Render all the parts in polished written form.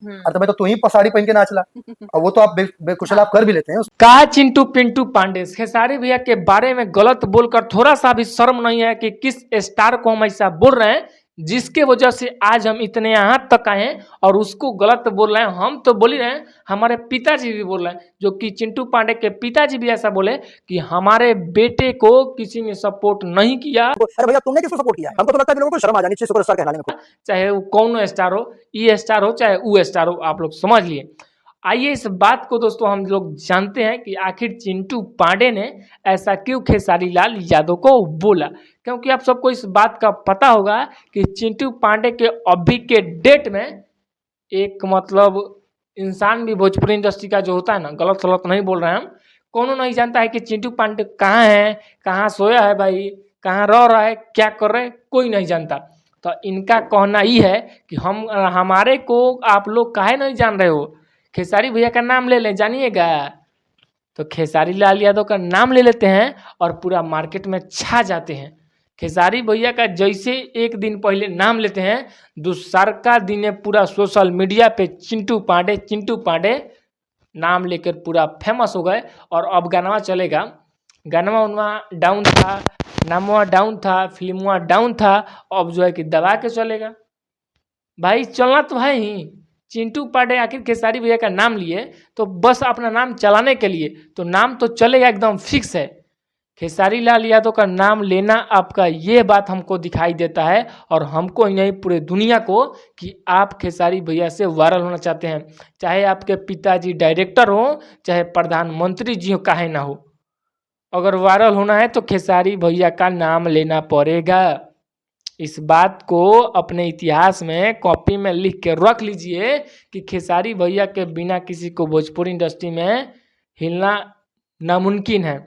अरे तो तू ही साड़ी पहन के नाच ला। और वो तो आप बेकुशल आप कर भी लेते हैं। कहा चिंटू पिंटू पांडे खेसारी भैया के बारे में गलत बोलकर थोड़ा सा भी शर्म नहीं है कि किस स्टार को हम ऐसा बोल रहे हैं जिसके वजह से आज हम इतने यहाँ तक आए हैं और उसको गलत बोल रहे हैं। हम तो बोल ही रहे हैं, हमारे पिताजी भी बोल रहे हैं, जो कि चिंटू पांडे के पिताजी भी ऐसा बोले कि हमारे बेटे को किसी ने सपोर्ट नहीं किया। अरे भैया तुमने किसको सपोर्ट किया? हमको तो लगता है लोगों को शर्म आ जानी चाहिए सुपरस्टार कहलाने में। चाहे वो कौन स्टार हो, ई स्टार हो चाहे वो स्टार हो, आप लोग समझ लिए। आइए इस बात को दोस्तों हम लोग जानते हैं कि आखिर चिंटू पांडे ने ऐसा क्यों खेसारी लाल यादव को बोला, क्योंकि आप सबको इस बात का पता होगा कि चिंटू पांडे के अभी के डेट में एक मतलब इंसान भी भोजपुरी इंडस्ट्री का जो होता है ना, गलत सलत नहीं बोल रहे हैं हम, कौन नहीं जानता है कि चिंटू पांडे कहाँ है, कहाँ सोया है भाई, कहाँ रह रहा है, क्या कर रहे हैं, कोई नहीं जानता। तो इनका कहना ही है कि हमारे को आप लोग काहे नहीं जान रहे हो, खेसारी भैया का नाम ले लें जानिएगा। तो खेसारी लाल यादव का नाम ले लेते हैं और पूरा मार्केट में छा जाते हैं। खेसारी भैया का जैसे एक दिन पहले नाम लेते हैं, दूसरा दिन पूरा सोशल मीडिया पे चिंटू पांडे नाम लेकर पूरा फेमस हो गए। और अब गाना चलेगा, गाना उनवा डाउन था, नामवा डाउन था, फिल्मवा डाउन था, अब जो है कि दबा के चलेगा भाई। चलना तो है ही। चिंटू पांडे आखिर खेसारी भैया का नाम लिए तो बस अपना नाम चलाने के लिए, तो नाम तो चलेगा एकदम फिक्स है। खेसारी लाल यादव का नाम लेना आपका ये बात हमको दिखाई देता है और हमको ही नहीं पूरे दुनिया को कि आप खेसारी भैया से वायरल होना चाहते हैं। चाहे आपके पिताजी डायरेक्टर हो, चाहे प्रधानमंत्री जी हो, काहे ना हो, अगर वायरल होना है तो खेसारी भैया का नाम लेना पड़ेगा। इस बात को अपने इतिहास में कॉपी में लिख के रख लीजिए कि खेसारी भैया के बिना किसी को भोजपुरी इंडस्ट्री में हिलना नामुमकिन है।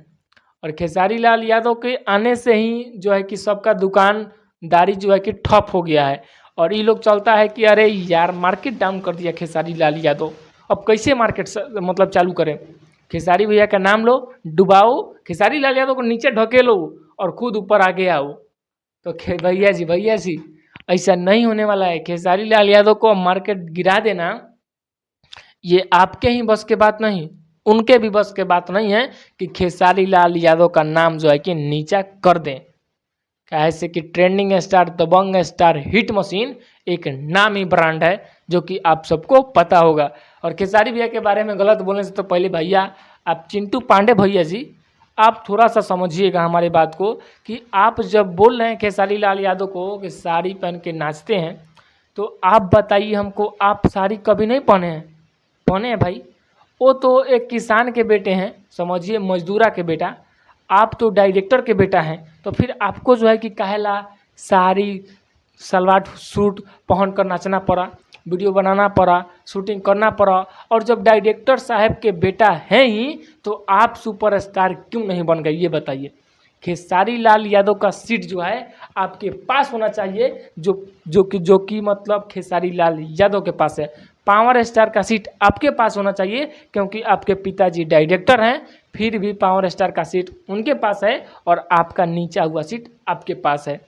और खेसारी लाल यादव के आने से ही जो है कि सबका दुकानदारी जो है कि ठप हो गया है। और ये लोग चलता है कि अरे यार मार्केट डाउन कर दिया खेसारी लाल यादव, अब कैसे मार्केट मतलब चालू करें। खेसारी भैया का नाम लो, डुबाओ, खेसारी लाल यादव को नीचे ढकेलो और खुद ऊपर आगे आओ। तो भैया जी ऐसा नहीं होने वाला है। खेसारी लाल यादव को मार्केट गिरा देना ये आपके ही बस के बात नहीं, उनके भी बस के बात नहीं है कि खेसारी लाल यादव का नाम जो है कि नीचा कर दें। कैसे कि ट्रेंडिंग स्टार, दबंग स्टार, हिट मशीन एक नामी ब्रांड है जो कि आप सबको पता होगा। और खेसारी भैया के बारे में गलत बोलने से तो पहले भैया आप चिंटू पांडे भैया जी आप थोड़ा सा समझिएगा हमारी बात को कि आप जब बोल रहे हैं खेसारी लाल यादव को कि साड़ी पहन के नाचते हैं, तो आप बताइए हमको, आप साड़ी कभी नहीं पहने हैं? पहने हैं भाई? वो तो एक किसान के बेटे हैं, समझिए मजदूरा के बेटा, आप तो डायरेक्टर के बेटा हैं। तो फिर आपको जो है कि काहेला साड़ी सलवार सूट पहन कर नाचना पड़ा, वीडियो बनाना पड़ा, शूटिंग करना पड़ा। और जब डायरेक्टर साहब के बेटा हैं ही तो आप सुपरस्टार क्यों नहीं बन गए, ये बताइए। खेसारी लाल यादव का सीट जो है आपके पास होना चाहिए, जो कि मतलब खेसारी लाल यादव के पास है। पावर स्टार का सीट आपके पास होना चाहिए क्योंकि आपके पिताजी डायरेक्टर हैं, फिर भी पावर स्टार का सीट उनके पास है और आपका नीचा हुआ सीट आपके पास है।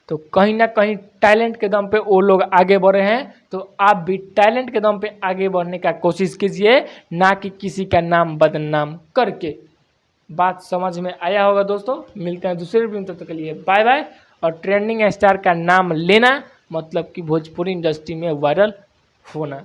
तो कहीं ना कहीं टैलेंट के दम पे वो लोग आगे बढ़े हैं, तो आप भी टैलेंट के दम पे आगे बढ़ने का कोशिश कीजिए, ना कि किसी का नाम बदनाम करके। बात समझ में आया होगा दोस्तों। मिलते हैं दूसरे वीडियो में, तब तक के लिए बाय बाय। और ट्रेंडिंग स्टार का नाम लेना मतलब कि भोजपुरी इंडस्ट्री में वायरल होना।